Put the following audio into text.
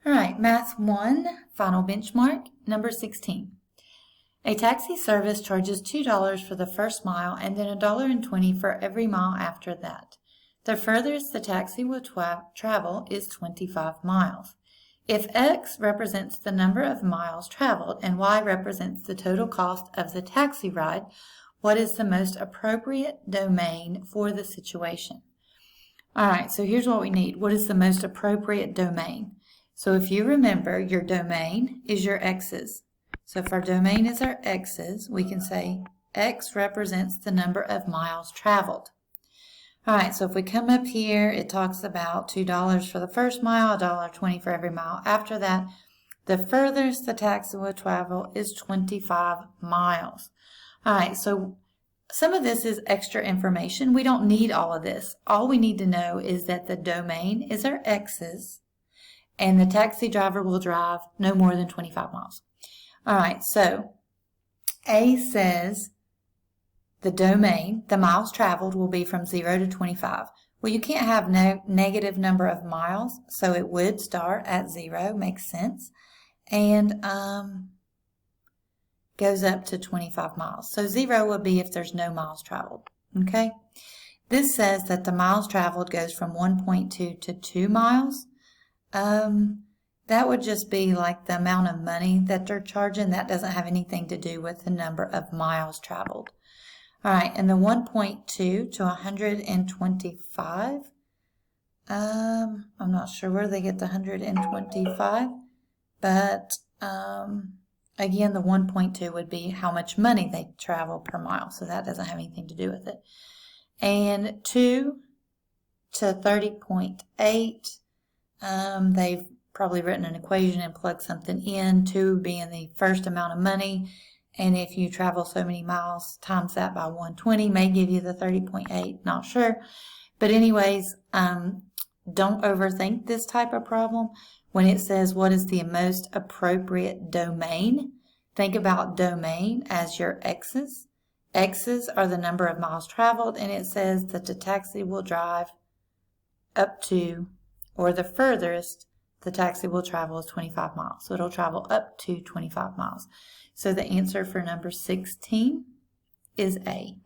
All right, Math 1, final benchmark, number 16. A taxi service charges $2 for the first mile and then $1.20 for every mile after that. The furthest the taxi will travel is 25 miles. If X represents the number of miles traveled and Y represents the total cost of the taxi ride, what is the most appropriate domain for the situation? All right, so here's what we need. What is the most appropriate domain? So if you remember, your domain is your x's. So if our domain is our x's, we can say x represents the number of miles traveled. All right, so if we come up here, it talks about $2 for the first mile, $1.20 for every mile after that. The furthest the taxi will travel is 25 miles. All right, so some of this is extra information. We don't need all of this. All we need to know is that the domain is our x's, and the taxi driver will drive no more than 25 miles. All right, so A says the domain, the miles traveled, will be from 0 to 25. Well, you can't have no negative number of miles, so it would start at 0, makes sense, and goes up to 25 miles. So 0 would be if there's no miles traveled, okay? This says that the miles traveled goes from 1.2 to 2 miles. That would just be like the amount of money that they're charging. That doesn't have anything to do with the number of miles traveled. All right, and the 1.2 to 125, I'm not sure where they get the 125, but again, the 1.2 would be how much money they travel per mile, so that doesn't have anything to do with it. And 2 to 30.8, they've probably written an equation and plugged something in, 2 being the first amount of money, and if you travel so many miles times that by 120 may give you the 30.8, not sure. But anyways, don't overthink this type of problem. When it says what is the most appropriate domain, think about domain as your x's. X's are the number of miles traveled, and it says that the taxi will drive up to, or the furthest the taxi will travel is 25 miles. So it'll travel up to 25 miles. So the answer for number 16 is A.